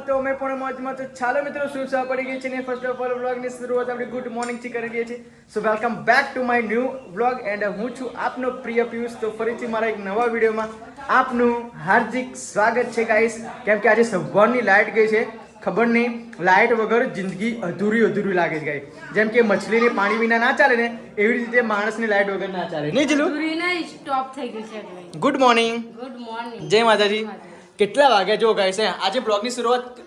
તો અમે પણ મોજમાં તો ચાલો મિત્રો શું સા પડી ગઈ છે ને ફર્સ્ટ ઓફ ઓલ વ્લોગની શરૂઆત આપણે ગુડ મોર્નિંગ થી કરી દઈએ છીએ સો welcome back to my new vlog and હું છું આપનો પ્રિય પિયુષ તો ફરીથી મારા એક નવા વિડીયોમાં આપનું હાર્દિક સ્વાગત છે ગાઈસ કેમ કે આજે સવારની લાઇટ ગઈ છે ખબર નહીં લાઇટ વગર જિંદગી અધૂરી લાગે છે ગાઈસ જેમ કે મછલીને પાણી વિના ના ચાલે ને એવી રીતે માણસની લાઇટ વગર ના ચાલે નહીં જીલુ સ્ટોપ થઈ ગઈ છે ગુડ મોર્નિંગ જય માતાજી કેટલા વાગ્યા જો ગાઈસ આજે બ્લોગની શરૂઆત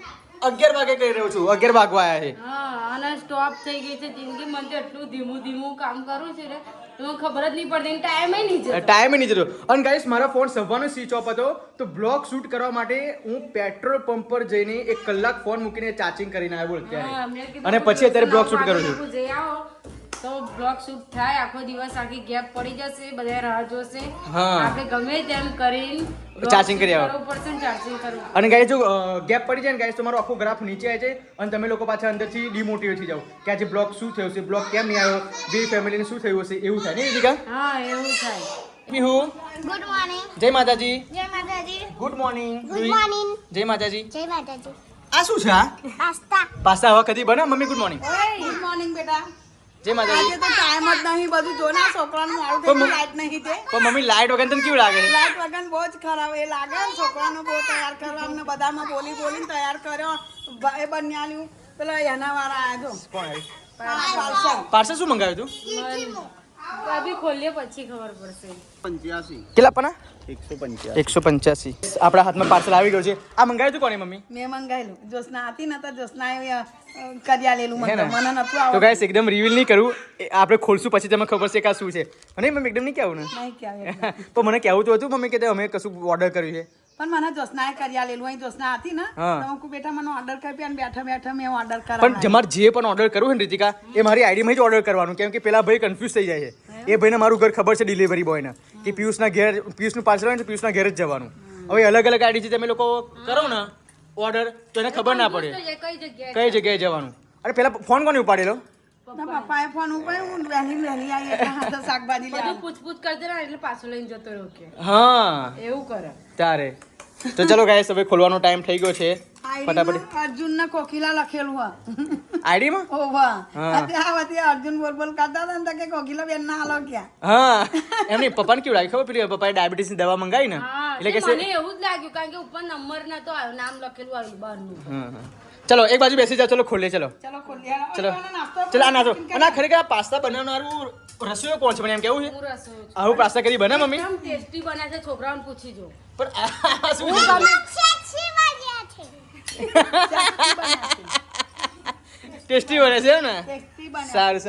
11 વાગે કરી રહ્યો છું 11 વાગવા આયા છે હા અને સ્ટોપ થઈ ગઈ છે જિંદગી મને તો એટલું ધીમું કામ કરું છે ને તો ખબર જ નહીં પડતી ટાઈમ નહીં જતો અને ગાઈસ મારો ફોન સવારનો સ્વિચ ઓફ હતો તો બ્લોગ શૂટ કરવા માટે હું પેટ્રોલ પંપ પર જઈને 1 કલાક ફોન મૂકીને ચાર્જિંગ કરીને આવ્યો બોલ ત્યારે અને પછી અત્યારે બ્લોગ શૂટ કરું છું તો બ્લોગ શૂટ થાય આખો દિવસ આખી ગેપ પડી જશે બધા રાહ જોશે આપણે ગમે તેમ કરીને ચાર્જિંગ કરી આવો ચાર્જિંગ કરવું અને ગાઈસ જો ગેપ પડી જાય ને ગાઈસ તમારો આખો ગ્રાફ નીચે આવી જાય અને તમે લોકો પાછા અંદરથી ડિમોટિવેટ થઈ જાવ કે આજે બ્લોગ શું થયો છે બ્લોગ કેમ નહીં આવ્યો બે ફેમિલીને શું થયું હશે એવું થાય ને દીકા હા એવું થાય મિહુ ગુડ મોર્નિંગ જય માતાજી ગુડ મોર્નિંગ જય માતાજી આ શું છે પાસ્તા હવે કદી બના મમ્મી ગુડ મોર્નિંગ બેટા જય માતાજી તો ટાઈમ જ નહીં બધું જો ને છોકરાનું મારું તો લાઈટ નહીં તે પણ મમ્મી લાઈટ વગર તને કેવું લાગે લાઈટ વગર બહુ જ ખરાબ એ લાગે ને છોકરાનો બહુ તૈયાર કરવાનું બધામાં બોલીને તૈયાર કર્યો એ બન્યાલ્યું પેલા એના વાળા આયા જો કોણ પાર્સલ શું મંગાવ્યું તું અભી ખોલીએ પછી ખબર પડશે 85 કેટલા પના 185 185 આપણા હાથમાં પાર્સલ આવી ગયું છે આ મંગાવ્યું તું કોને મમ્મી મેં મંગાવેલું જોસના હતી ને તો જોસના કર્યા લેલું મને નતું તો ગાઈસ એકદમ રિવીલ નહીં કરું આપણે ખોલશું પછી તમને ખબર છે કે આ શું છે અને મમ્મી એકદમ નહીં કહેવું ને નહીં કહેવાય પણ મને કહેવું તો હતું મમ્મી કે અમે કશું ઓર્ડર કર્યું છે પણ મને જોસનાએ કર્યા લેલું અહીં જોસના હતી ને તો હું બેટા મને ઓર્ડર કરી અને બેઠા મેં ઓર્ડર કરા પણ તમારે જે પણ ઓર્ડર કરવું હોય ને રીતિકા એ મારી આઈડીમાં જ ઓર્ડર કરવાનું કેમ કે પેલા ભાઈ કન્ફ્યુઝ થઈ જાય છે એ ભાઈને મારું ઘર ખબર છે ડિલિવરી બોયને કે પિયુષનું પાર્સલ હોય ને પિયુષના ઘેર જ જવાનું હવે અલગ અલગ આઈડીથી તમે લોકો કરો ને ઓર્ડર તો એને ખબર ના પડે કઈ જગ્યાએ જવાનું અરે પેલા ફોન કોને ઉપાડેલો પપ્પાએ ફોન ઉપાડ્યો હું વહેલી આવી એટલે હાથે શાકભાજી બધું પૂછપૂછ કરજે ને એટલે પાછો લઈને જતો રહ્યો કે હા એવું કરે તારે તો ચલો ગાઈસ હવે ખોલવાનો ટાઈમ થઈ ગયો છે ફટાફટ અર્જુન ના કોકિલા લખેલું હા આઈડીમાં ઓવા અત્યારે અર્જુન બોલ કરતા હતા ને કે કોકિલા બેન ના હાલો ક્યાં હા એમની પપ્પાને કેવું લાગ્યું ખબર પેલી પપ્પાએ ડાયાબિટીસ ની દવા મંગાવી ને એટલે કે મને એવું જ લાગ્યું કારણ કે ઉપર નંબર નતો આવ્યો નામ લખેલું આવ્યું બહારનું ચલો એક બાજુ બેસી જાઓ ચલો ખોલીએ ચલો ચલો આ નાસ્તો અને આ ખરેખર આ પાસ્તા બનાવનારું રસોઈયો કોણ છે મને એમ કેવું છે આવું પાસ્તા કરી બને મમ્મી એકદમ ટેસ્ટી બને છે છોકરાઓને પૂછી જો પણ આ શું ટેસ્ટી બને છે ને સારું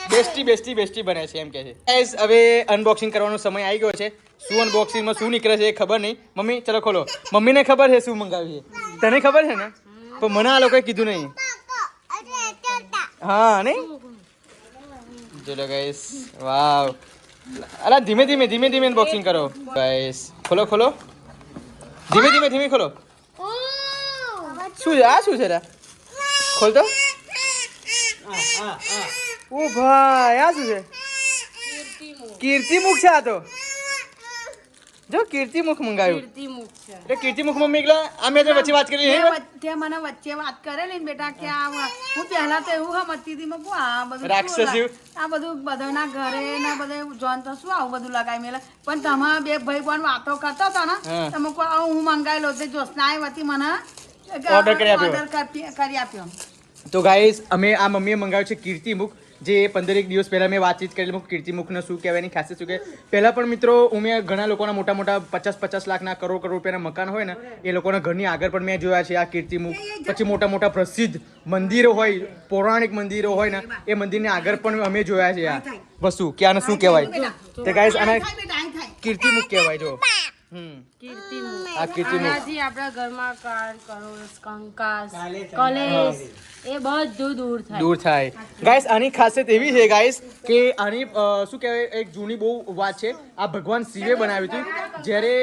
બેસ્ટી બને છે એમ કે છે ગાઈસ હવે અનબોક્સિંગ કરવાનો સમય આવી ગયો છે શું અનબોક્સિંગમાં શું નીકળે છે એ ખબર નહીં મમ્મી ચલો ખોલો મમ્મીને ખબર છે શું મંગાવ્યું છે તને ખબર છે ને પણ મને આ લોકોએ કીધું નહીં હા નહીં ચલો ગાઈસ વાવ અલા ધીમે અનબોક્સિંગ કરો ગાઈસ ખોલો ધીમે ખોલો શું છે આ શું છે રા ખોલ તો ઓ ભાઈ આ શું છે કીર્તિમુખ છે આ તો જો કીર્તિમુખ મંગાવ્યું એટલે કીર્તિમુખ મમ્મી એકલા અમે તો વચ્ચે વાત કરી તે મને વચ્ચે વાત કરેલી ને બેટા કે આ હું પહેલા તો એવું સમજતી હતી મકુ આ બધું રાક્ષસી આ બધું બધાના ઘરે ને બધે જોન તો શું આવું બધું લગાવી મેલે પણ તમારા બે ભાઈ પણ વાતો કરતા હતા ને તમે હું મંગાવેલો તે જોસનાએ વતી મને ઓર્ડર કરી આપ્યો તો ગાઈસ અમે આ મમ્મીએ મંગાવ્યું છે કીર્તિમુખ જે 15 દિવસ પહેલા મેં વાતચીત કરેલી કીર્તિમુખને શું કહેવાય એની ખાસિયત શું કહેવાય પહેલા પણ મિત્રો મેં ઘણા લોકોના મોટા 50 લાખના કરોડ રૂપિયાના મકાન હોય ને એ લોકોના ઘરની આગળ પણ મેં જોયા છે આ કીર્તિમુખ પછી મોટા પ્રસિદ્ધ મંદિરો હોય પૌરાણિક મંદિરો હોય ને એ મંદિરની આગળ પણ અમે જોયા છે આ વસ્તુ કે આને શું કહેવાય તે ગાઈસ આને કીર્તિમુખ કહેવાય જો આપણા ઘરમાં કલેશ એ બધું દૂર થાય ગાઈસ આની ખાસિયત એવી છે ગાઈસ કે આની શું કહેવાય એક જૂની બહુ વાત છે આ ભગવાન શિવે બનાવી હતી જ્યારે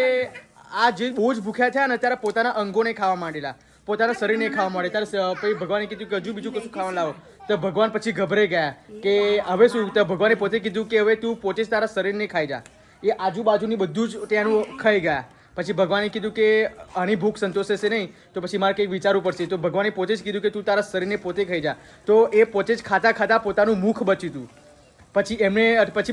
આ જે બહુ જ ભૂખ્યા થયા ને ત્યારે પોતાના અંગોને ખાવા માંડેલા પોતાના શરીરને ખાવા માંડે ત્યારે પછી ભગવાને કીધું કે હજુ બીજું કશું ખાવા લાવો તો ભગવાન પછી ગભરાઈ ગયા કે હવે શું તો ભગવાને પોતે કીધું કે હવે તું પોતે જ તારા શરીરને ખાઈ જા એ આજુબાજુની બધું જ ત્યાંનું ખાઈ ગયા પછી ભગવાને કીધું કે આની ભૂખ સંતોષશે નહીં તો પછી મારે કંઈક વિચારવું પડશે. તો ભગવાને પોતે જ કીધું કે તું તારા શરીરને પોતે ખાઈ જા. તો એ પોતે જ ખાતા ખાતા પોતાનું મુખ બચ્યું હતું. પછી એમને પછી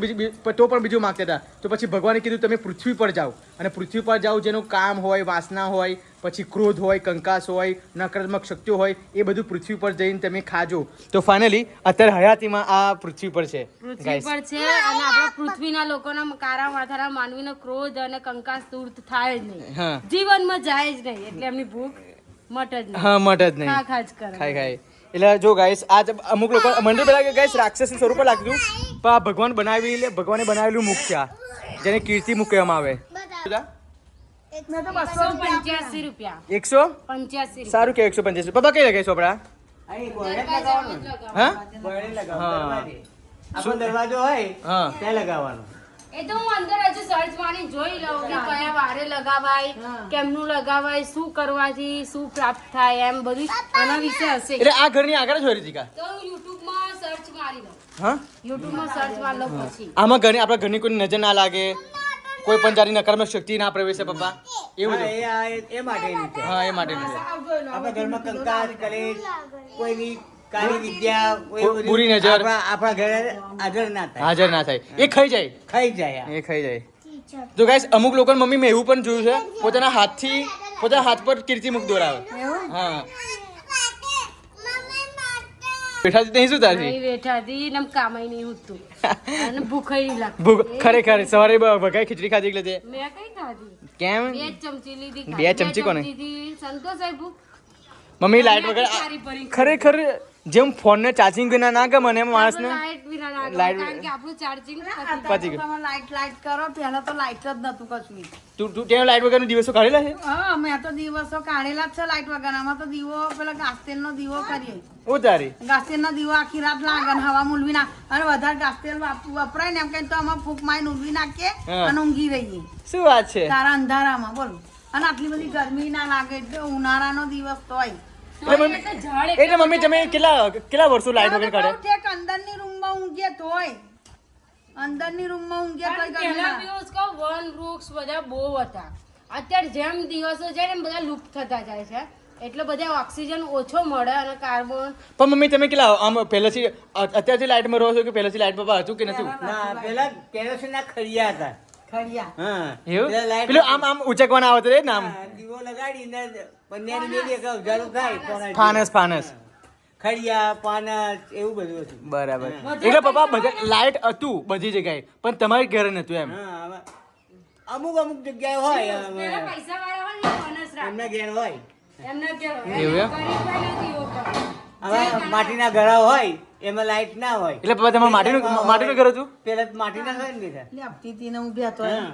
તો પણ બીજું માગતા હતા. તો પછી ભગવાને કીધું તમે પૃથ્વી પર જાઓ અને પૃથ્વી પર જાઓ જેનું કામ હોય, વાસના હોય, પછી ક્રોધ હોય, કંકાસ હોય, નકારાત્મક શક્તિઓ હોય, એ બધું પૃથ્વી પર જઈને તમે ખાજો. તો ફાઇનલી અત્યારે હયાતીમાં આ પૃથ્વી પર છે, પૃથ્વી પર છે અને આપણા પૃથ્વીના લોકોના કારા માથાના માનવીનો ક્રોધ અને કંકાસ દૂર થાય જ નહીં, હા જીવનમાં જાય જ નહીં, એટલે એમની ભૂખ મટે જ નહીં. હા મટે જ નહીં, ખા ખા જ કરે. ખાય. એટલે જો ગાઈસ આ અમુક લોકો મને પેલા કે ગાઈસ રાક્ષસનું સ્વરૂપ લાગતું પણ આ ભગવાને બનાવેલું મુખ છે, આ જેને કીર્તિ મુખ કહેવામાં આવે. 185 રૂપિયા. 185. સારું કે 185. પપ્પા કઈ લગાવીશું આપડા? દરવાજો હોય હા ત્યાં લગાવવાનું. એ તો હું અંદર હજુ સર્ચ મારી જોઈ લઉં કે કયા વારે લગાવાય, કેમનું લગાવાય, શું કરવાથી શું પ્રાપ્ત થાય, એમ બધું આના વિશે હશે. એટલે આ ઘરની આગળ જ હોય રીતિકા. તો હું યુટ્યુબમાં સર્ચ મારી લઉં. હા યુટ્યુબમાં સર્ચ મારી લઉં પછી. આમાં આપણા ઘરની કોઈ નજર ના લાગે, કોઈ પણ જાતની નકારાત્મક શક્તિ ના પ્રવેશે પપ્પા, એવું હા, છે. એ માટેનું છે. હા એ માટેનું છે. આપણા ઘરમાં કંકાસ, કલેશ, કોઈની કાળી વિદ્યા, કોઈ બધી બુરી નજર આપણા ઘરે હાજર ના થાય, હાજર ના થાય, એ ખાઈ જાય, ખાઈ જાય. એ ખાઈ જાય. તો ગાઈસ અમુક લોકોની મમ્મી મેં એવું પણ જોયું છે પોતાના હાથ પર કીર્તિ મુખ દોરાવે. હા બેઠાથી નહીં શું તારી નહીં બેઠાથી ને આમ કામાઈ નહીં ઉઠતું અને ભૂખ નહીં લાગતી. ભૂખ ખરેખર સવારે વઘાઈ ખીચડી ખાધી એટલે તે મેં કઈ ખાધી? કેમ 2 ચમચી લીધી. બે ચમચી કોને? ચમચીથી સંતોષ આઈ ભૂખ. મમ્મી લાઈટ વગર સારી પડી. ખરેખર જેમ ફોન ને ચાર્જિંગ વિના ના ગમે ને એમ માણસને લાઈટ વિના ના લાઈટ ગમે, કારણ કે આપણું ચાર્જિંગ પતી ગયું. તમે લાઈટ કરો પહેલા તો લાઈટ જ નતું કશું. તું ત્યાં લાઈટ વગર દિવસો કાઢેલા છે? હા મેં તો દિવસો કાઢેલા જ છે લાઈટ વગર. આમાં તો દીવો પેલા ઘાસતેલ નો દીવો કરીએ. ઓ તારી ઘાસતેલ નો દીવો આખી રાત લાગે ને હવા મૂલવી નાખ અને વધારે ઘાસતેલ વપરાય ને એમ કઈ તો આમાં ફૂંક મારી ઉલવી નાખીએ હા. અને ઊંઘી રહીએ શું વાત છે? તારા અંધારામાં બોલો. અને આટલી બધી ગરમી ના લાગે એટલે ઉનાળાનો દિવસ તો હોય. એટલે મમ્મી તમે કેટલા વર્ષો લાઈટ વગર કાઢે? અંદરની રૂમમાં ઊંઘીએ તોય અંદરની રૂમમાં ઊંઘીએ તોય ગરમી પહેલા ના. દિવસ કહું વન વૃક્ષ બધા બહુ હતા. અત્યારે જેમ દિવસો જાય ને એમ બધા લુપ્ત થતા જાય છે, એટલે બધા ઓક્સિજન ઓછો મળે અને કાર્બન. પણ મમ્મી તમે કેટલા આમ પહેલેથી અત્યારથી લાઈટમાં રહો છો કે પહેલેથી લાઈટ બાબા હતું કે નતું? ના પેલા કેરોસીનના ખડિયા હતા. ખડિયા. હા એવું પેલા લાઈટ પેલું આમ ઉચકવાના આવતો એ નામ હા, દીવો લગાડીને પન્યાની મેલી એક ઉજાળું થાય ફાનસ ખડિયા પાનસ એવું બધું હતું. બરાબર. એટલે પપ્પા બધા લાઈટ હતું બધી જગ્યાએ પણ તમારી ઘરે નતું એમ. હા હવે અમુક જગ્યાએ હોય પેલા પૈસાવાળા હોય ને ફનસ રાખે. એમના ઘેર હોય. એમને કેવું? એવું એમ? ગરીબ હોય ને દીવો કરે. હવે માટીના ઘડા હોય એમાં લાઈટ ના હોય. એટલે પપ્પા તમારે માટીનું ઘર હતું? પેલા માટીના ઘર ને લીધા. લેપતી હતી ને હું બેતો હા.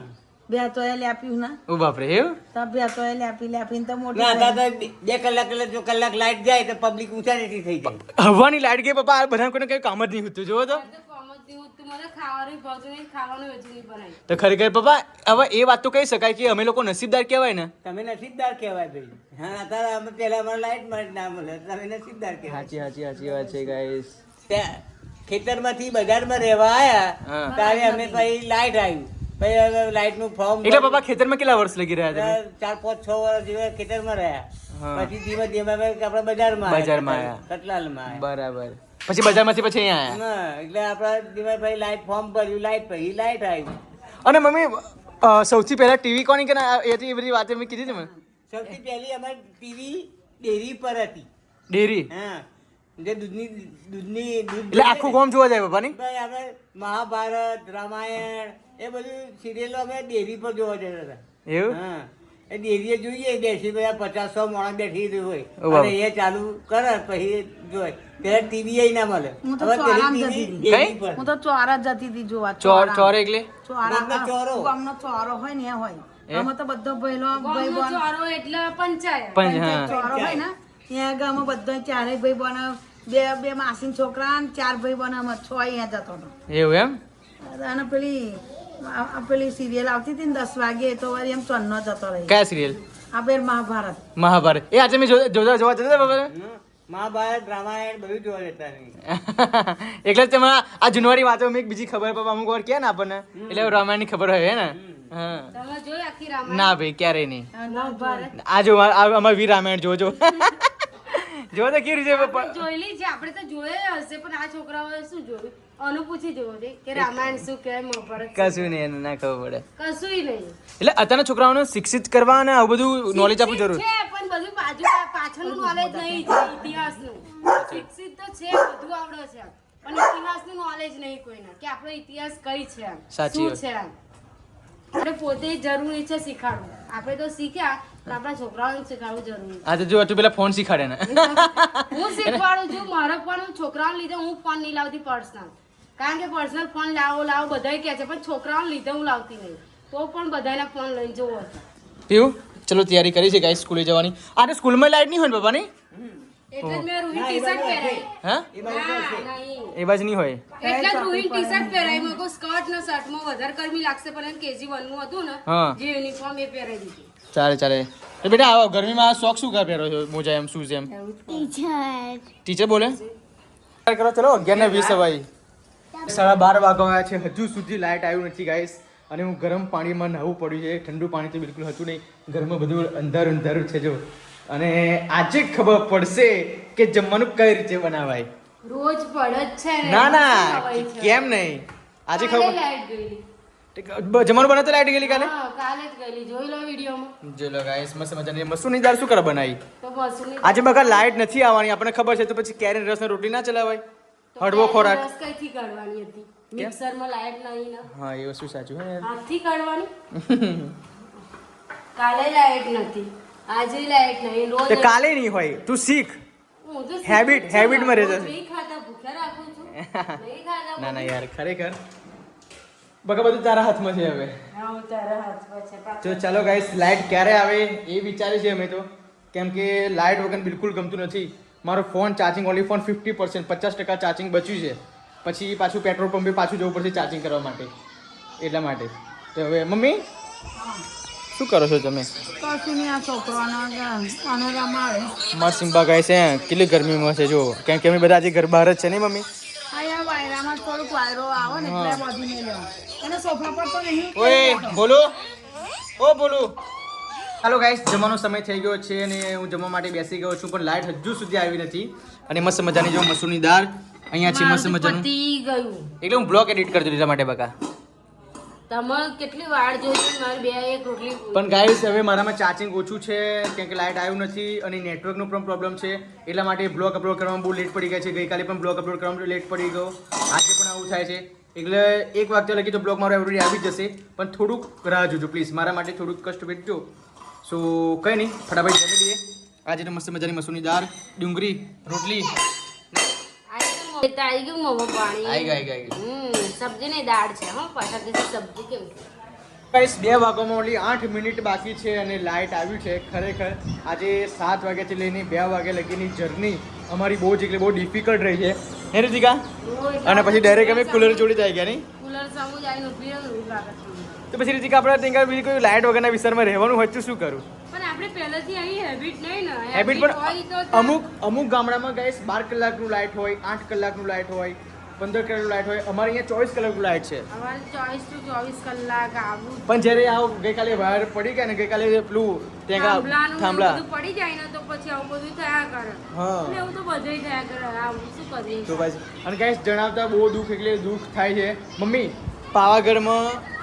બેતો લેપ્યું ના ઓ બાપરે એવું? તો બેતો લેપીને તો મોટી ના થઈ. દાદા 2 કલાક જો કલાક લાઈટ જાય તો પબ્લિક ઊંચાઈ થઈ જાય. હવાની લાઈટ ગઈ પપ્પા આ બધા કોઈને કઈ કામ જ નહીં હતું જોવો તો. તો કોમ જ નહીં હોતું. મને ખાવાનું ભાવતું નહીં, ખાવાનું વેચી નહીં બનાવી. તો ખરેખર પપ્પા હવે એ વાત તો કહી શકાય કે અમે લોકો નસીબદાર કહેવાય ને. તમે નસીબદાર કહેવાય ભાઈ. હા અત્યારે અમે પેલા અમારે લાઈટ મળે ના મળે તમે નસીબદાર કહેવાય. સાચી વાત છે ગાઈસ. ત્યાં ખેતરમાંથી બજારમાં રહેવા આયા હા. ત્યારે અમે પછી લાઈટ આવ્યું પછી હવે લાઈટ નું ફોર્મ એટલે પપ્પા ખેતરમાં કેટલા વર્ષ લગી રહ્યા તમે? 4, 5, 6 વર્ષ જેવા ખેતરમાં રહ્યા. હા. પછી ધીમે ધીમે અમે આપણે બજારમાં બજારમાં આયા. કટલાલમાં આયા. બરાબર. પછી બજારમાંથી પછી અહીંયા આયા. હા, એટલે આપણા ધીમે ભાઈ લાઈટ ફોર્મ ભર્યું લાઈટ પછી લાઈટ આવ્યું. અને મમ્મી સૌથી પહેલા ટીવી કોની કે ના એ બધી વાત મેં કીધી હતી મને. સૌથી પહેલી અમારી ટીવી ડેરી પર હતી. ડેરી હા જે દૂધ એટલે આખું ગામ જોવા જાય પપ્પાની. ભાઈ આપણે મહાભારત રામાયણ એ બધું સિરિયલો અમે ડેરી પર જોવા જતા હતા. એવું? હા એ ડેરીએ જોઈએ બેસી બધા 50-100 માણસ બેઠી રહ્યું ઓ હોય બાપ. અને એ ચાલુ કરે પછી જોઈ પેલા ટીવી ના મળે. હું તો હવે પેલી ચોરામ TV જતી હતી. ડેરી કઈ? પર. હું તો ચોરા જ જતી હતી જોવા. ચોર એટલે ગામનો ચોરો. ગામનો ચોરો હોય ને એ હોય. આમાં તો બધો ભાઈલો ભાઈ ગામનો બોન ચોરો એટલે પંચાયત. પણ હા ચોરો હોય ને ત્યાં ગામમાં બધા ચારેય ભાઈ બોન બે માસીન છોકરા ને 4 ભાઈ બોન આમાં 6 અહીંયા જતો હતો. એવું એમ? અને પેલી સિરિયલ આવતી હતી ને 10 વાગે તો વળી એમ ચોન્નો જતો રહી. કયા સિરિયલ? આ પેર મહાભારત. મહાભારત. એ આજે મેં જોવા જતા પપ્પા. હમ. મહાભારત રામાયણ બધું જોવા જતા નહીં. એટલે જ તમારા આ જૂનવારી વાતો મેં એક બીજી ખબર પપ્પા અમુક વાર કહે ને આપણને એટલે રામાયણની ખબર હોય હે ને. હા તમે જોઈ આખી રામાયણ? ના ભાઈ ક્યારેય નહીં. મહાભારત આ જો અમાર વીર રામાયણ જોજો જો તો કેવી રીતે આપણે જોયેલી છે, આપણે તો જોયેલા હશે, પણ આ છોકરાઓએ શું જોયું? અનુ પૂછી જોવો છે કે રામાયણ શું કહેવાય, મહાભારત શું કશું નહીં એને ના ખબર પડે. કહેવાય? કશુંય નહીં. એટલે અત્યારના છોકરાઓને શિક્ષિત કરવા અને આવું બધું નોલેજ આપવું જરૂર. છે, પણ બધું પાછળનું નોલેજ નહીં છે, ઇતિહાસનું. શિક્ષિત તો છે, બધું આવડે છે, પણ ઇતિહાસનું નોલેજ નહીં કોઈને, કે આપણો ઇતિહાસ કઈ છે, સાચી શું છે. આપણે પોતે જરૂરી છે શીખવાડવું. આપણે તો શીખ્યા, તો આપણા છોકરાઓને શીખવાડવું જરૂરી છે. હા તો જો તું પેલા ફોન શીખાડે ને હું શીખવાડું છું. મારો પણ છોકરાઓને લીધે હું ફોન નહીં લાવતી પર્સનલ, કારણ કે પર્સનલ ફોન લાવો બધાય કહે છે, પણ છોકરાઓને લીધે હું લાવતી નહીં. તો પણ બધાના ફોન લઈને જોવો છે. પીવું ચલો તૈયારી કરી છે ગાઈસ સ્કૂલે જવાની. આ તો સ્કૂલમાં લાઈટ નહીં હોય ને બાપા ની? એટલે જ મેં રૂહી ટી-શર્ટ પહેરાઈ. હા ના, નહીં. એ બાજુ નહીં હોય. એટલે જ રૂહી ટી-શર્ટ પહેરાઈ. મેં કહ્યું સ્કર્ટ ને શર્ટમાં વધારે ગરમી લાગશે, પણ એને KG1 નું હતું ને, હા. જે યુનિફોર્મ એ પહેરાઈ દીધી. ચાલે ચાલે. તો બેટા આવો ગરમીમાં આ શોખ શું કા પહેરો છો? મોજા એમ શૂઝ એમ ટીચર બોલે કરો. ચલો 11:20 ભાઈ 12:30 વાગ્યા છે, હજુ સુધી લાઇટ આવ્યું નથી ગાઈસ. અને હું ગરમ પાણીમાં નહાવું પડ્યું છે. ઠંડુ પાણી તો બિલકુલ હતું નહીં. ઘરમાં બધું અંધારું અંધારું છે જો. અને આજે ખબર પડશે કે જમવાનું કઈ રીતે બનાવાય. રોજ પડે જ છે ને. ના શું ના ખવાય છે? કેમ નહીં આજે કાલે ખબર લાઈટ ગયેલી. જમવાનું બનાવતા લાઇટ ગયેલી કાલે. હા, કાલે જ ગયેલી. જોઈ લો વિડીયોમાં. જો લો ગાઈસ મસ્ત મજાની મસૂરની દાળ શું કરે બનાવી. તો મસૂરની આજે બગા લાઇટ નથી આવવાની આપણને ખબર છે, તો પછી કેરી રસ ને રોટલી ના ચલાવાય. તો હળવો ખોરાક. રસ કઈથી કાઢવાની હતી? મિક્સરમાં લાઈટ નહીં ને, હા એ વસ્તુ સાચું હે યાર. હાથથી કાઢવાની. કાલે લાઈટ નથી, આજે લાઈટ નહીં. રોજ તે કાલે નહીં હોય તું શીખ. હું તો habit- habit માં રહેજે. નહીં ખાતા, ભૂખ્યા રાખું છું. નહીં ખાતા. ના ના યાર ખરેખર બગા બધું તારા હાથમાં છે હવે. હા, હું તારા હાથમાં છે. પાછો. તો ચાલો ગાઈસ લાઇટ ક્યારે આવે એ વિચારે છે અમે તો, કેમ કે લાઇટ વગર બિલકુલ ગમતું નથી. મારો phone charging only phone 50%, 50% charging બચ્યું છે. પછી પાછું પેટ્રોલ પંપે પાછું જવું પડશે ચાર્જિંગ કરવા માટે. એટલા માટે તો હવે મમ્મી શું કરો છો તમે? કશું નહીં, આ છોકરાનો આને રમાડે. મારા સિમ્બા ગાય છે કેટલી ગરમીમાં છે જો, કેમ કે અમે બધા આજે ઘર બહાર જ છે નહીં મમ્મી? અહીંયા વાયરામાં થોડુંક વાયરો આવે ને એટલે બધી નહીં લેવા. અને સોફા પર તો નહીં. ઓય બોલો ઓ બોલો. હાલો ગાઈસ જમવાનો સમય થઈ ગયો છે અને હું જમવા માટે બેસી ગયો છું, પણ લાઇટ હજુ સુધી આવી નથી. અને મસ્ત મજાની જો મસૂરની દાળ અહીંયા છે મસ્ત મારું મજાનું. પતી ગયું. એટલે હું બ્લોગ એડિટ કરતો એટલા માટે બકા. તમે કેટલી વાર જોઈ છે? મારી એક રોટલી પણ ગાઈસ હવે મારામાં ચાર્જિંગ ઓછું છે, કેમ કે લાઇટ આવ્યું નથી અને નેટવર્કનો પણ પ્રોબ્લેમ છે. એટલા માટે બ્લોગ અપલોડ કરવામાં બહુ લેટ પડી ગયા છે. ગઈકાલે પણ બ્લોગ અપલોડ કરવામાં લેટ પડી ગયો, આજે પણ આવું થાય છે. એટલે 1 વાગ્યા લગી તો બ્લોગ મારો એવરી આવી જ જશે, પણ થોડુંક રાહ જોજો પ્લીઝ. મારા માટે થોડુંક કષ્ટ વેઠજો. સો કંઈ નહીં, ફટાફટ જમી લઈએ. આજે તો મસ્ત મજાની મસૂરની દાળ, ડુંગળી, રોટલી આવી ગયું મોંમાં પાણી. આવી ગઈ. સબ્જી ની દાળ છે. હા, પાછા દિવસે સબ્જી કેમ છે? ગાઈસ 2 વાગ્યામાં ઓનલી 8 મિનિટ બાકી છે અને લાઇટ આવ્યું છે. ખરેખર આજે 7 વાગ્યાથી લઈને 2 વાગ્યા લગીની જર્ની અમારી બહુ જ એટલે બહુ ડિફિકલ્ટ રહી છે હે રીતિકા? અને પછી ડાયરેક્ટ અમે કુલર જોડી થઈ ગયા નહીં? કુલર સામુ જઈને ઉભી રહું લાગે છે. તો પછી રીતિકા આપણે ત્યાં બીજી કોઈ લાઇટ વગરના વિસ્તારમાં રહેવાનું હોય તો શું કરું? પણ આપણે પહેલેથી અહીં હેબિટ નહીં ને. હેબિટ હોય પણ તો અમુક ગામડામાં ગાઈસ 12 કલાકનું લાઇટ હોય, 8 કલાકનું લાઇટ હોય, 15 કલાકનું લાઇટ હોય. અમારે અહીંયા 24 કલાકનું લાઇટ છે. અમારે 24 to 24 કલાક આવું પણ જ્યારે આવું ગઈકાલે વાયર પડી ગયા ને, ગઈકાલે પેલું ત્યાં થાંભલા બધું પડી જાય ને, તો પછી આવું બધું થયા કરે. હા. એટલે એવું તો બધું થયા કરે. આવું શું કરીએ? તો પછી અને ગાઈસ જણાવતા બહુ દુઃખ એટલે દુઃખ થાય છે. મમ્મી પાવાગઢમાં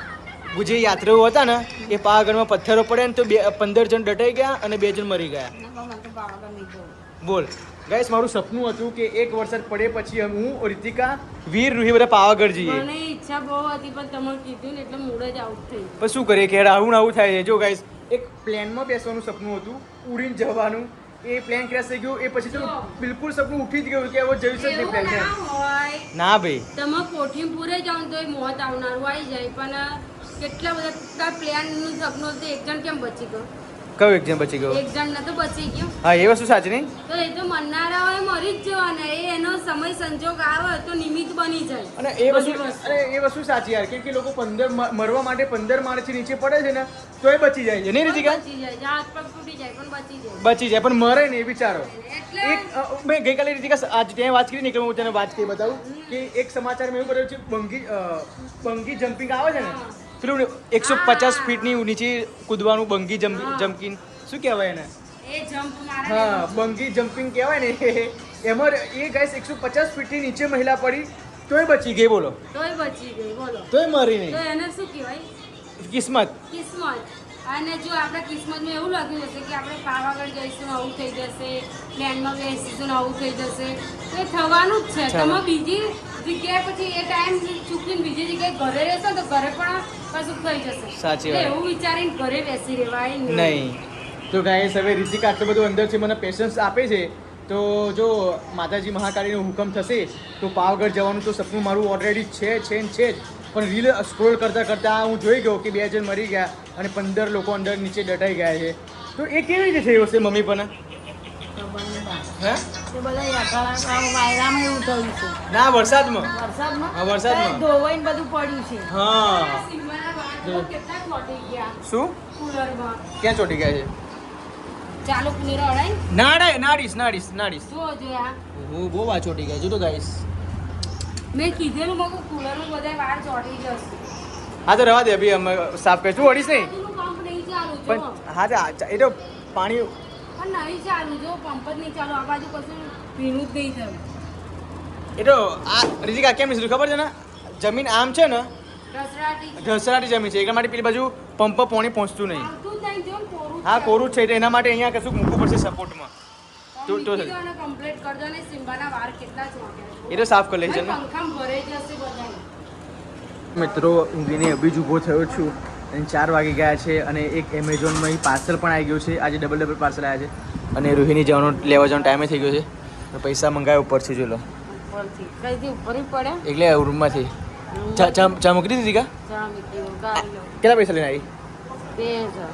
જે યાત્રાઓ હતા ને એ પાવાગઢમાં પથ્થરો પડે ને તો 15 જણ દટાઈ ગયા અને 2 જણ મરી ગયા. મને તો પાવાગઢ નહીં જવું. બોલ ગાઈસ મારું સપનું હતું કે એક વરસાદ પડે પછી હું રીતિકા વીર રૂહી બધા પાવાગઢ જઈએ. મને ઈચ્છા બહુ હતી, પણ તમે કીધું ને એટલે મૂડ જ આઉટ થઈ ગયું. પણ શું કરીએ કે આવું આવું થાય છે. જો ગાઈસ એક પ્લેનમાં બેસવાનું સપનું હતું, ઉડીને જવાનું. એ પ્લેન ક્રેશ થઈ ગયું. એ પછી તો બિલકુલ સપનું ઉઠી જ ગયું કે હવે જઈશ જ નહીં એવું પ્લેન. ના હોય. ના ભાઈ તમે કોઠી પૂરે જાઓ ને તો એ મોત આવનારું આવી જાય, પણ કેટલા બધા પ્લેનનું સપનું હતું, એક જણ કેમ બચી ગયો? કયો એક્ઝામ બચી ગયો? એક જણ નતો બચી ગયો. હા એ વસ્તુ સાચી નહીં? તો એ તો મરનારા હોય મરી જ જવાના. એ એનો સમય સંજોગ આવે તો નિમિત્ત બની જાય. અને એ બધી વસ્તુ અરે એ વસ્તુ સાચી યાર, કેમ કે લોકો 15 મરવા માટે 15 માળથી નીચે પડે છે ને તો એ બચી જાય છે નહીં રીતિકા? બચી જાય. હાથ પગ તૂટી જાય પણ બચી જાય. બચી જાય પણ મરે નહીં વિચારો. એટલે એક મેં ગઈકાલે રીતિકા આજ ત્યાં વાત કરી ને એટલે હું તને વાત કરી બતાવું કે એક સમાચારમાં એવું બતાવ્યું છે બંગી જમ્પિંગ આવે છે ને પેલું 150 ફીટની નીચે કૂદવાનું બંગી જમ્પિંગ શું કહેવાય એને? એ જમ્પ મારે હા બંગી જમ્પિંગ કહેવાય ને એમાં એ ગાઈસ 150 ફીટથી નીચે મહિલા પડી તોય બચી ગઈ બોલો, તોય બચી ગઈ બોલો. તોય મરી તો નહીં. એને શું કહેવાય? કિસ્મત. કિસ્મત. અને જો આપણા કિસ્મતમાં એવું લાગ્યું હશે કે આપણે પાવાગઢ જઈશું આવું થઈ જશે, પ્લેનમાં બેસીશું આવું થઈ જશે, તો એ થવાનું જ છે. તમે બીજી જગ્યાએ પછી એ ટાઈમ ચૂકીને બીજી જગ્યાએ ઘરે રહેશો તો ઘરે પણ કશું થઈ જશે. સાચી વાત. એટલે એવું વિચારીને ઘરે બેસી રહેવાય નહીં. તો ગાઈસ હવે રિતિકા આટલું બધું અંદરથી મને પેશન્સ આપે છે, તો જો માતાજી મહાકાળીનો હુકમ થશે તો પાવાગઢ જવાનું તો સપનું મારું ઓલરેડી છે જ. પણ રીલ સ્ક્રોલ કરતાં કરતાં હું જોઈ ગયો કે 2 જણ મરી ગયા અને 15 લોકો અંદર નીચે દટાઈ ગયા છે. તો એ કેવી રીતે થયું હશે મમ્મી પણ? હે? તે બધા યાત્રા વાયરામાં એવું થયું છે. ના વરસાદમાં. વરસાદમાં હા, વરસાદમાં. ધોવાઈને બધું પડ્યું છે. હા સિમ્બાના વાળ કેટલા ચોટી ગયા શું કુલરમાં. ક્યાં ચોટી ગયા છે? ચાલો કુલર અડાય નાડીશ જો જોયા. હું બહુ વાર ચોટી ગયા. જો તો ગાઈસ મેં કીધેલું મગું કુલરમાં બધા વાળ ચોટી જશે. હા તો રવા દે અભી અમે સાફ કરીશું. અડીશ નહીં બાજુનું પંપ નહીં ચાલુ જો. પણ હા એ તો પાણી પણ નહીં ચાલુ જો પંપ જ નહીં ચાલુ. આ બાજુ કશું ભીનું જ નહીં થયું. એ તો આ રીતિકા કેમ નહીં ખબર છે ને? જમીન આમ છે ને રસરાટી ઢસરાટી જમીન છે એટલા માટે પેલી બાજુ પંપ પાણી પહોંચતું નહીં. આવતું જ નહીં જો ને કોરું જ હા છે. કોરું જ છે એટલે એના માટે અહીંયા કશું મૂકવું પડશે સપોર્ટમાં. તો મૂકી દો અને કમ્પ્લીટ કરજો ને સિમ્બાના વાળ કેટલા ચોટ્યા છે. એ તો સાફ કરી લેજે ને. પંખામાં ભરાઈ જશે બધાય. મિત્રો ઊંઘીને અભી જ ઊભો થયો છું અને 4 વાગી ગયા છે અને એક એમેઝોનમાં પાર્સલ પણ આવી ગયું છે. આજે ડબલ પાર્સલ આવ્યા છે અને રૂહીની જવાનો લેવા જવાનો ટાઈમે થઈ ગયો છે. પૈસા મંગાવ્યા ઉપરથી જો લો ઉપરથી કઈથી ઉપર પડે એટલે રૂમમાંથી ચા મૂકી દીધી કા? ચા મૂકી ગાડી લો. કેટલા પૈસા લઈને આવી? 2000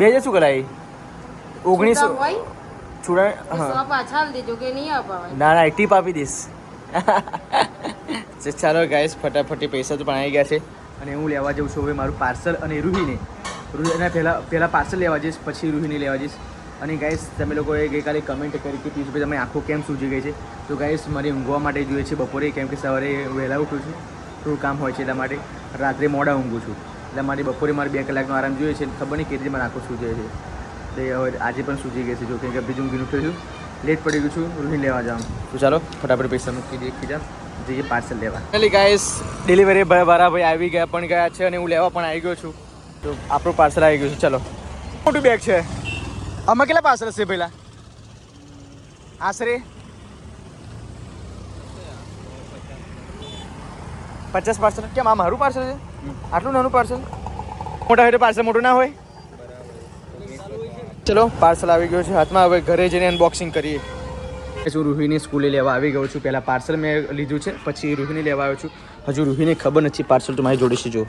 2000 શું કરાવી? 1900 છૂટા હોય છોડા તો હા 100 પાછા આલી દેજો કે નહીં અપાવાય. ના ટીપ આપી દઈશ. ચાલો ગાઈસ ફટાફટી પૈસા તો પણ આવી ગયા છે અને હું લેવા જાઉં છું હવે મારું પાર્સલ અને રૂહીને પહેલાં પાર્સલ લેવા જઈશ પછી રૂહીને લેવા જઈશ. અને ગાઈસ તમે લોકોએ ગઈકાલે કમેન્ટ કરી કે પિયુષભાઈ તમે આંખો કેમ સૂજી ગઈ છે? તો ગાઈસ મારી ઊંઘવા માટે જોઈએ છે બપોરે, કેમ કે સવારે વહેલા ઉઠું છું, થોડું કામ હોય છે એટલા માટે રાત્રે મોડા ઊંઘું છું. એટલે મારી બપોરે મારે 2 કલાકનો આરામ જોઈએ છે. ખબર નહીં કેટલી મારી આંખો સૂજે છે. તો હવે આજે પણ સૂજી ગઈ છે જો કે બીજું ઊંઘીનું થયું લેટ પડી ગયું છું રૂહીને લેવા જાઉં. તો ચાલો ફટાફટ પૈસા મૂકી દઈએ જઈએ પાર્સલ લેવા. એટલે ગાઈસ ડિલિવરી વાળા ભાઈ આવી ગયા પણ ગયા છે અને હું લેવા પણ આવી ગયો છું. તો આપણું પાર્સલ આવી ગયું છે. ચલો મોટું બેગ છે. આમાં કેટલા પાર્સલ હશે પહેલા? આશરે 50 પાર્સલ. કેમ આ મારું પાર્સલ છે? આટલું નાનું પાર્સલ? મોટા હોય તો પાર્સલ મોટું ના હોય? ચલો પાર્સલ આવી ગયો છે હાથમાં. હવે ઘરે જઈને અનબોક્સિંગ કરીએ. હું રૂહીની સ્કૂલે લેવા આવી ગયો છું. પહેલાં પાર્સલ મેં લીધું છે પછી રૂહીને લેવા આવ્યો છું. હજુ રૂહીને ખબર નથી પાર્સલ તો મારી જોડે છે જો.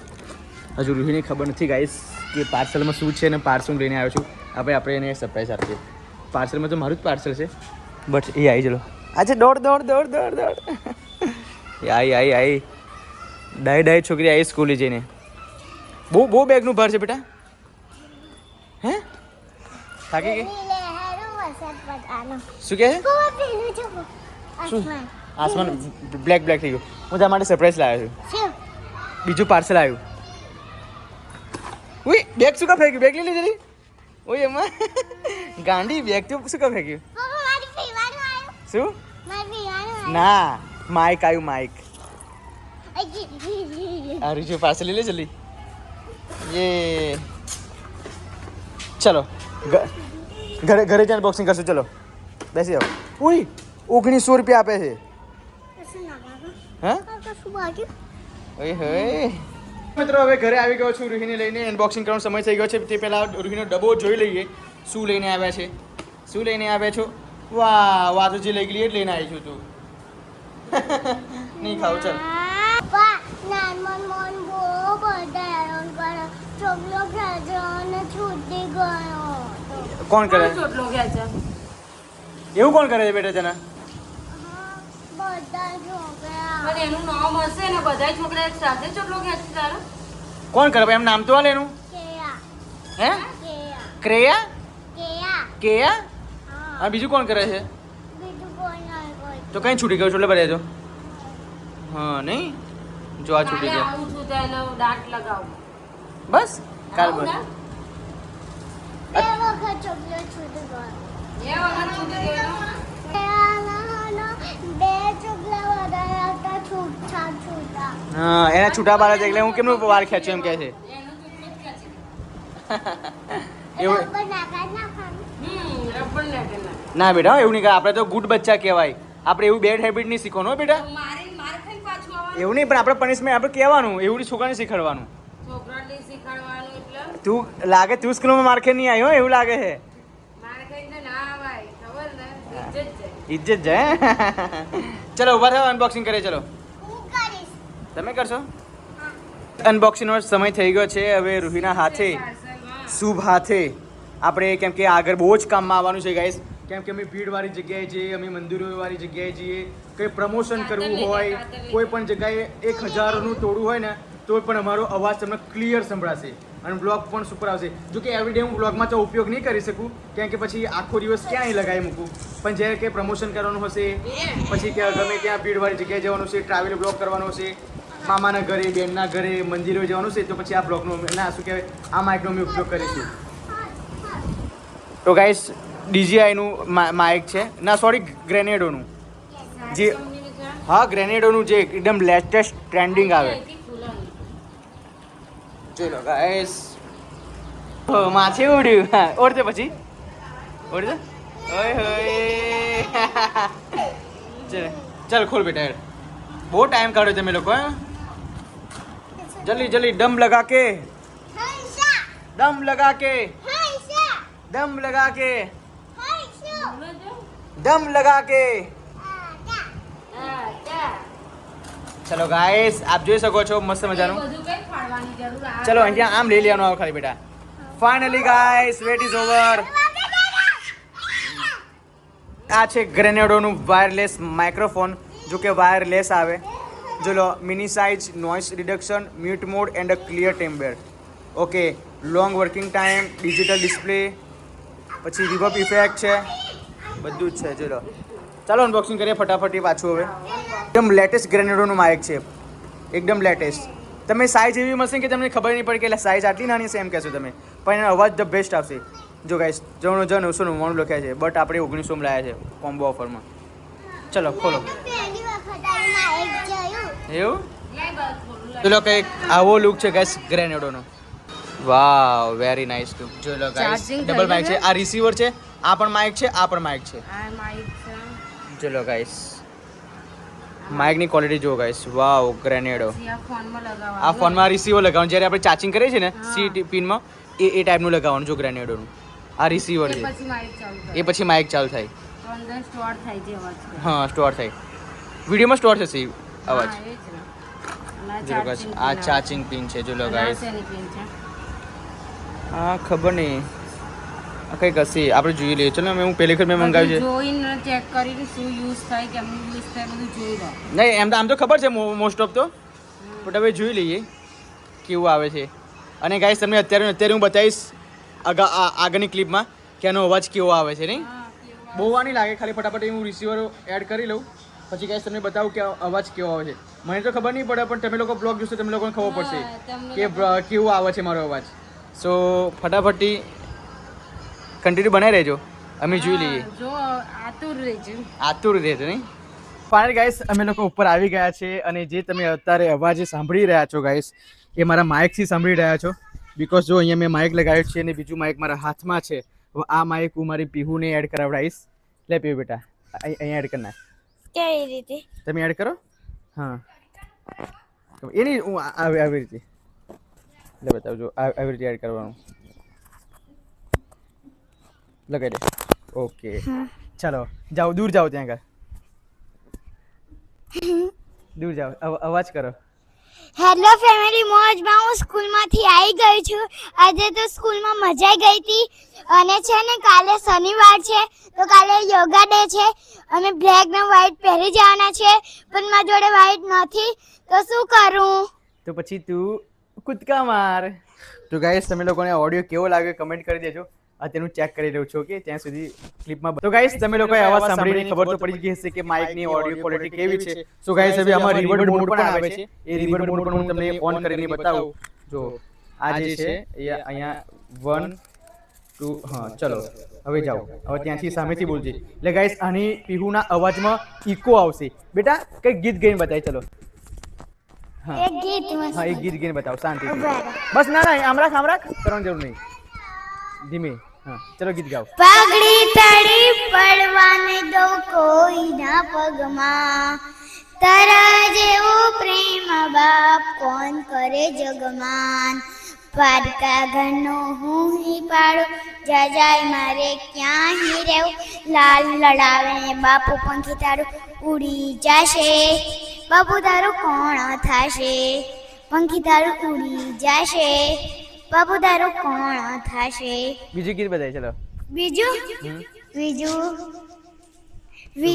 હજુ રૂહીને ખબર નથી ગાઈસ કે પાર્સલમાં શું છે ને પાર્સલ લઈને આવ્યો છું. હવે આપણે એને સરપ્રાઈઝ આપીએ. પાર્સલમાં તો મારું જ પાર્સલ છે બટ એ આવી ચલો. આજે દોડ આવી ડાય છોકરી આવી સ્કૂલે જઈને. બહુ બેગનું ભાર છે બેટા. હે થાકી ગઈ? શું કહે છે? શું આસમાન બ્લેક થઈ ગયું. હું તમારા માટે સરપ્રાઈઝ લાવ્યો છું. બીજું પાર્સલ આવ્યું. ઉઈ બેગ શું કા ફેંક્યું? બેગ લઈ લીધી? ઓય એમાં ગાંડી બેગ તો શું કા ફેંક્યું? શું? ના માઇક આવ્યું માઇક. આ રીજુ પાર્સલ લઈ લે જલ્દી. યે ચલો ઘરે જઈને બોક્સિંગ કરશું. ચલો બેસી જાઓ. ઉઈ 1900 રૂપિયા આપે છે. હા ઓય હોય મિત્રો હવે ઘરે આવી ગયો છું. રૂહીને લઈને અનબોક્સિંગ કરવાનો સમય થઈ ગયો છે. તે પહેલાં રૂહીનો ડબ્બો જોઈ લઈએ શું લઈને આવ્યા છે. શું લઈને આવ્યા છો? વાહ વાહ તો જે લઈ ગઈ એ જ લઈને આવી છું તું. નહીં ખાવું ચાલ. કોણ કરે? ચોટલો ગયા છે. એવું કોણ કરે છે બેટા તને? પણ એનું નામ હશે ને બધા છોકરા એક સાથે ચોટલો ગયા છે તારો. કોણ કરે? એમ નામ તો હાલ એનું. હે ક્રેયા કેયા? હા બીજું કોણ કરે છે? તો કઈ છૂટી ગયો એટલે બધા જો. હા નહીં જો આ છૂટી ગયો. આવું છું તો એનો દાંત લગાવું. બસ કાલ આવું બસ ના? બે વખત ચોકલેટ છૂટી ગયો. બે વખત છૂટી ગયો. બે ચોકલા વધારે હતા છૂટા છૂટા. હા એના છૂટા બાળા છે એટલે હું કેમનું વાર ખેંચું એમ કહે છે એનું ચોકલેટ ખેંચી. એવું રબર નાખવાનું. રબર નાખે ના. ના બેટા એવું નહીં કરે આપણે તો ગુડ બચ્ચા કહેવાય આપણે એવું બેડ હેબિટ નહીં શીખવાનું હો બેટા માર ખાઈને પાછું આવવાનું. એવું નહીં પણ આપણે પનિશમેન્ટ આપણે કહેવાનું એવું નહીં છોકરાને શીખવાડવાનું છોકરાને શીખવાડવાનું એટલે તું લાગે તું સ્કૂલમાં માર્કે નહીં આવ્યો એવું લાગે છે માર ખાઈને તો ના આવાય. ખબર ને? ઇજ્જત જાય. ઇજ્જત જાય ચલો ઉભા થાવ અનબોક્સિંગ કરીએ ચલો હું કરીશ. તમે કરશો અનબોક્સિંગનો સમય થઈ ગયો છે હવે રૂહીના હાથે પાર્સલમાં. શુભ હાથે આપણે કેમ કે આગળ બહુ જ કામમાં આવવાનું છે ગાઈસ કેમ કે અમે ભીડવાળી જગ્યાએ જઈએ અમે મંદિરોવાળી જગ્યાએ જઈએ કંઈ પ્રમોશન કરવું હોય કોઈ પણ જગ્યાએ 1000નું ટોળું હોય ને તો પણ અમારો અવાજ તમને ક્લિયર સંભળાશે અને બ્લોગ પણ સુપર આવશે જો કે એવરીડે હું બ્લોગમાં તો ઉપયોગ નહીં કરી શકું કેમ કે પછી આખો દિવસ ક્યાંય લગાવી મૂકું પણ જ્યારે કે પ્રમોશન કરવાનું હશે પછી કે ગમે ત્યાં ભીડવાળી જગ્યાએ જવાનું છે ટ્રાવેલ બ્લોગ કરવાનો છે મામાના ઘરે બેનના ઘરે મંદિરો જવાનું છે તો પછી આ બ્લોગનો ના શું કહેવાય આ માઇકનો અમે ઉપયોગ કરીશું તો ગાઈસ DJIનું માઇક છે ના સોરી ગ્રેનેડોનું જે કંપનીનું છે. હા ગ્રેનેડોનું જે એકદમ લેટેસ્ટ ટ્રેન્ડિંગ આવે અહીંથી ખુલવાનું. ચલો ગાઈસ માછે ઉડ્યું હા ઓળતે પછી ઓળતે ઓય હોય ચાલ ખોલ બેટા યાર બહુ ટાઈમ કાઢ્યો તમે લોકો હે જલ્દી જલ્દી દમ લગા કે હૈશા દમ લગા કે હૈશા દમ લગા કે હૈશા. બોલો જો. દમ લગા કે આટા. હા, ચા. ચલો ગાઈસ આપ જોઈ શકો છો મસ્ત એ મજાનું બધું કઈ ફાડવાની જરૂર આ ચલો અહીંયા આમ લઈ લેવાનું આવે ખાલી બેટા finally guys wait is over આ છે ગ્રેનેડોનું વાયરલેસ માઇક્રોફોન જો કે વાયરલેસ આવે જો લો mini size noise reduction mute mode and a clear timbre okay long working time digital display પછી રિવર્બ ઇફેક્ટ છે બધું જ છે જો લો ચાલો અનબોક્સિંગ કરીએ ફટાફટ પાછું હવે એકદમ લેટેસ્ટ ગ્રેનેડોનું માઇક છે એકદમ લેટેસ્ટ તમે સાઇઝ એવી મળશે કે તમને ખબર નહીં પડે કે સાઇઝ આટલી નાની છે એમ કહેશો તમે પણ એનો અવાજ ધ બેસ્ટ આવશે જો ગાઈસ 999 લખ્યા છે બટ આપણે 1900 માં લાયા છે કોમ્બો ઓફરમાં ચલો ખોલો પહેલી વખત આ માઇક જોયું. એવું લાય બસ બોલું લાય. ચલો કંઈક આવો લુક છે guys ગ્રેનેડોનો wow very nice look જો લો ગાઈસ Charging ડબલ થઈ માઇક છે ગયું આ રિસીવર છે આ પણ માઇક છે આ પણ માઇક છે આ માઈક છે. ચલો ગાઈસ માઇકની ક્વોલિટી જુઓ ગાઈસ વાવ ગ્રેનેડો પછી આ ફોનમાં લગાવવાનું. આ ફોનમાં રિસીવર લગાવવાનું જ્યારે આપણે ચાર્જિંગ કરીએ છીએ ને હા. સી પિનમાં એ ટાઈપનું લગાવવાનું જો ગ્રેનેડોનું આ રિસીવર એ છે પછી માઈક ચાલુ એ થાય. પછી માઇક ચાલુ થાય તો અંદર સ્ટોર થાય છે અવાજ. હા સ્ટોર થાય વિડીયોમાં સ્ટોર થશે ઈ અવાજ હા, એ જ ને. અને જો ગાઈસ charging આ pin આવે. ચાર્જિંગ પિન છે જો લો અને આ ગાઈસ શેની pin છે? આ ખબર નહીં આ કંઈક હશે આપણે જોઈ લઈએ ચલો હું પહેલી વખત મેં મંગાવ્યું છે બધું જોઈને ચેક કરીને શું યુઝ થાય કેમનું યુઝ થાય બધું જોઈ લો. નહીં એમ તો આમ તો ખબર છે મોસ્ટ ઓફ તો બટ હવે જોઈ લઈએ કેવું આવે છે અને ગાઈસ તમને અત્યારે હું બતાવીશ આગળની ક્લિપમાં કે આનો અવાજ કેવો આવે છે નહીં હા, કેવું બહુ વાર નહીં લાગે ખાલી ફટાફટ હું રિસીવર એડ કરી લઉં પછી ગાઈસ તમને બતાવું કે અવાજ કેવો આવે છે મને તો ખબર નહીં પડે પણ તમે લોકો બ્લોગ જોશો તમને લોકોને ખબર પડશે હા, તમને કે કેવું આવે છે મારો અવાજ સો ફટાફટથી કન્ટિન્યુ બનાવી રહેજો અમે જોઈ લઈએ હા, જો આતુર રહેજો. આતુર રહેજો નહીં ફાઇનલ ગાઈસ અમે લોકો ઉપર આવી ગયા છે અને જે તમે અત્યારે અવાજ સાંભળી રહ્યા છો ગાઈસ એ મારા માઇકથી સાંભળી રહ્યા છો બીકોઝ જો અહીંયા મેં માઇક લગાવ્યું છે અને બીજું માઇક મારા હાથમાં છે હવે આ માઇક હું મારી પીહુને એડ કરાવડાવીશ લે પીહુ બેટા અહીંયા એડ કરી નાખ કેવી રીતે? તમે એડ કરો હા એની હું આવી રીતે લે બતાવજો આવી રીતે એડ કરવાનું લગાવી દે ઓકે ચાલો જાઓ દૂર જાઓ ત્યાં આગળ દૂર જાઓ અવાજ કરો હેલો ફેમિલી મોજમાં હું સ્કૂલમાંથી આવી ગઈ છું. આજે તો સ્કૂલમાં મજા ગઈ હતી અને છે ને કાલે શનિવાર છે તો કાલે યોગા ડે છે અમે બ્લેક ને વ્હાઈટ પહેરી જવાના છે પણ મારી જોડે વ્હાઈટ નથી તો શું કરું? તો પછી તું કૂદકા માર તો ગાઈસ તમે લોકોને ઓડિયો કેવો લાગ્યો કમેન્ટ કરી દેજો અત્યારનું ચેક કરી રહ્યો છું કે ત્યાં સુધી ક્લિપમાં તો ગાઈસ તમે લોકોએ અવાજ સાંભળીને ખબર તો પડી ગઈ હશે કે માઇકની ઓડિયો ક્વોલિટી કેવી છે સો ગાઈસ હવે આમાં રિવર્બ મોડ પણ આવે છે એ રિવર્બ મોડ પણ હું તમને ઓન કરીને બતાવું જો આ જે છે એ અહીંયા 1 2 હા ચલો હવે જાઓ હવે ત્યાંથી સામેથી બોલજે એટલે ગાઈસ આની પીહુના અવાજમાં ઇકો આવશે બેટા કંઈક ગીત ગાઈને બતાય ચલો એક ગીત મસ્ત. હા એક ગીત ગાઈને બતાવો શાંતિ ઉભા રહો. બસ ના ના આમરાક કરવાની જરૂર નહીં ધીમે હા ચલો ગીત ગાઓ પગડી તળી પડવાને દો કોઈના પગમાં તારા જેવો પ્રેમ બાપ કોણ કરે જગમાન પારકા ઘરનો હું હી પાડો જાય મારે ક્યાં હી રહેવું લાલ લડાવે બાપુ પંખી તારું ઉડી જશે બાપુ તારું કોણ થશે પંખી તારું ઉડી જશે બાપુ તારું કોણ થશે બીજું ગીત બતાય ચલો બીજું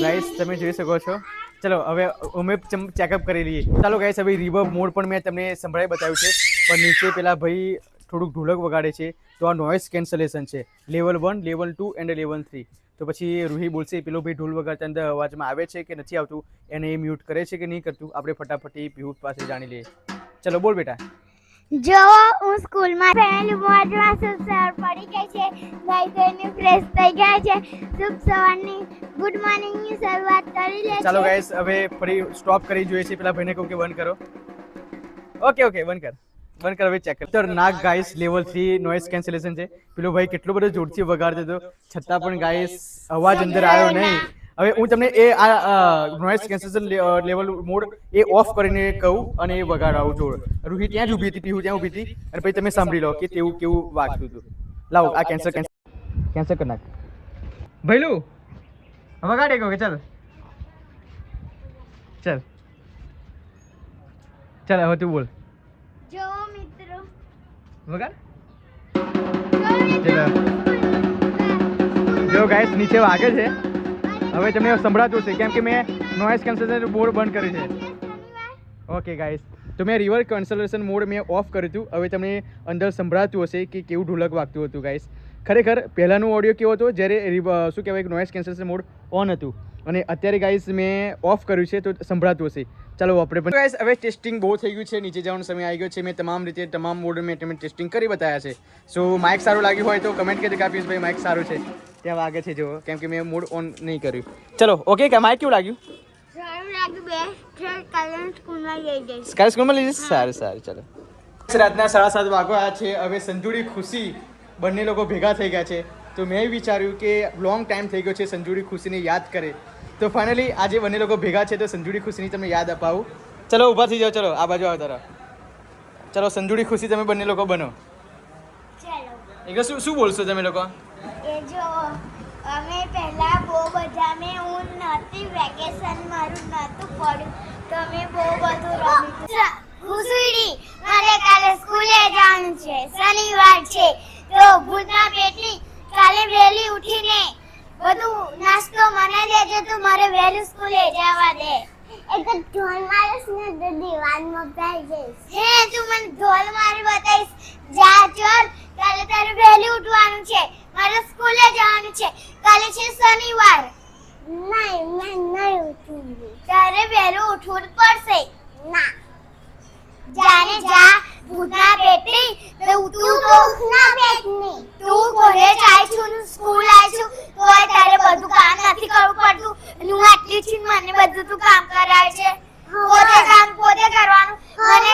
ગાઈસ તમે જોઈ શકો છો ચલો હવે અમે ચેકઅપ કરી લઈએ ચાલો ગાઈસ હવે રિવર્બ મોડ પણ મેં તમને સંભળાવી બતાવ્યું છે પણ નીચે પેલા ભાઈ થોડુંક ઢોલક વગાડે છે તો આ નોઇઝ કેન્સલેશન છે લેવલ 1 લેવલ 2 એન્ડ લેવલ 3 તો પછી રૂહી બોલશે પેલો ભાઈ ઢોલ વગાડતા અંદર અવાજમાં આવે છે કે નથી આવતું એને એ મ્યુટ કરે છે કે નહીં કરતું આપણે ફટાફટી પીહુ પાસે જાણી લઈએ ચલો બોલ બેટા જો હું સ્કૂલમાં ફેમિલી મોડમાં શુભ સવાર પડી ગઈ છે નાઈ ધોઈને ફ્રેશ થઈ ગયા છે શુભ સવારની ગુડ મોર્નિંગની શરૂઆત કરી લે ચાલો ગાઈસ હવે ફરી સ્ટોપ કરી જોઈએ છે પેલા ભાઈને કહું કે બંધ કરો ઓકે બંધ કર હવે ચેક કર ખતરનાક ગાઈસ લેવલ 3 નોઇઝ કેન્સલેશન છે પેલો ભાઈ કેટલો બધો જોરથી વગાડતો હતો છતાં પણ ગાઈસ અવાજ અંદર આવ્યો નહીં હવે હું તમને એ આ noise cancellation level mode A of કરીને કહું અને એ વગાડાવું છું રૂહી ત્યાં જ ઊભી હતી પીહુ ત્યાં ઊભી હતી અને પછી તમે સાંભળી લો કે તેવું કેવું વાગતું હતું લાવો આ કેન્સલ કરી નાખ ભઈલું વગાડે કહો કે ચાલ હવે તું બોલ જો મિત્રો વગાડ જો ગાઈસ નીચે વાગે છે હવે તમને સંભળાતું હશે કેમ કે મેં નોઇઝ કેન્સલેશન મોડ બંધ કર્યું છે ઓકે ગાઈસ તો મેં રિવર્સ કેન્સલેશન મોડ મેં ઓફ કર્યું હતું હવે તમને અંદર સંભળાતું હશે કે કેવું ઢોલક વાગતું હતું ગાઈસ ખરેખર પહેલાંનો ઓડિયો કેવો હતો જ્યારે શું કહેવાય નોઇઝ કેન્સલેશન મોડ ઓન હતું અને અત્યારે ગાઈસ મેં ઓફ કર્યું છે તો સંભળાતું હશે ચાલો આપણે પણ ગાઈસ હવે ટેસ્ટિંગ બહુ થઈ ગયું છે નીચે જવાનો સમય આવી ગયો છે મેં તમામ રીતે તમામ મોડ મેં તમને ટેસ્ટિંગ કરી બતાવ્યા છે સો માઇક સારું લાગ્યું હોય તો કમેન્ટ કરી દો કે પિયુષભાઈ માઇક સારું છે ત્યાં વાગે છે જો કેમ કે મેં મોડ ઓન નહીં કર્યું ચલો ઓકે કે માઇક કેવું લાગ્યું સારું લાગ્યું બે કાલે સ્કૂલમાં લઈ જઈશ કાલે સ્કૂલમાં લઈ જઈશ સારું ચલો રાતના 7:30 વાગ્યા છે હવે સંજુડી ખુશી બંને લોકો ભેગા થઈ ગયા છે તો મેં વિચાર્યું કે લોંગ ટાઈમ થઈ ગયો છે સંજુડી ખુશીને યાદ કરે તો ફાઇનલી આજે બંને લોકો ભેગા છે તો સંજુડી ખુશીની તમને યાદ અપાવું ચલો ઊભા થઈ જાઓ ચલો આ બાજુ આવો તારા ચલો સંજુડી ખુશી તમે બંને લોકો બનો ચાલો એટલે શું બોલશો તમે લોકો એ જો અમે પહેલા બહુ બધા હું નહોતી વેકેશન મારું નહોતું પડ્યું તો અમે બહુ બધું રમ્યું ખુશી મારે કાલે સ્કૂલે જવાનું છે શનિવાર છે તો ભૂતના પેટની કાલે વહેલી ઉઠીને બધું નાસ્તો મને દેજે તો મારે વહેલું સ્કૂલે જવા દે એક ઢોલ મારીશ ને તો દીવાનમાં બેસી જઈશ હે તું મને ઢોલ મારી બતાવીશ જા ચલ કાલે તારે વહેલું ઉઠવાનું છે મારે સ્કૂલે જવાનું છે કાલે છે શનિવાર નહીં મેં નહીં ઉઠું તારે વહેલું ઉઠવું પડશે ના જાને જા ભૂતના પેટની તો તું તો ભૂતના પેટની તું કોલેજ આવી છું સ્કૂલ આવી છું તો તારે બધું કામ નથી કરવું પડતું અને હું આટલી છું મને બધું તું કામ કરાવે છે પોતે કામ પોતે કરવાનું મને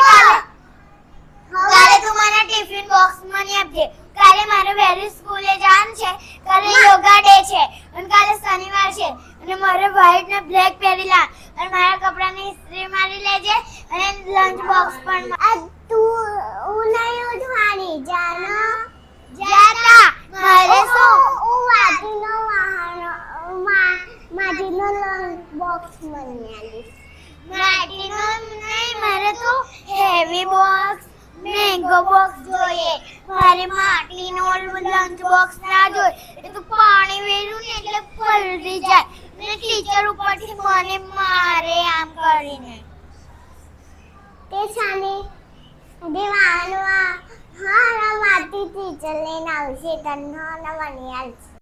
કાલે તું મને ટિફિન બોક્સ મને આપજે કાલે મારે વહેલી સ્કૂલે જવાનું છે કાલે યોગા ડે છે અને કાલે શનિવાર છે અને મારે વ્હાઈટ ને બ્લેક પહેરી લા અને મારા કપડાની ઇસ્ત્રી મારી લેજે અને લંચ બોક્સ પણ તું નહીં ઉઠવાની જાનો જાતા મારે શું હું વાટીનો માટીનો લંચ બોક્સ મને આલીશ માટીનો નહીં મારે તો હેવી બોક્સ મેંગો બોક્સ જોઈએ મારે માટીનો લંચ બોક્સ ના જોઈએ એ તો પાણી વેરું ને એટલે પલળી જાય ને ટીચર ઉપરથી મને મારે આમ કરીને તે સાને દેવાનું હા માટી ટીચર લઈને આવશે તને મને આવશે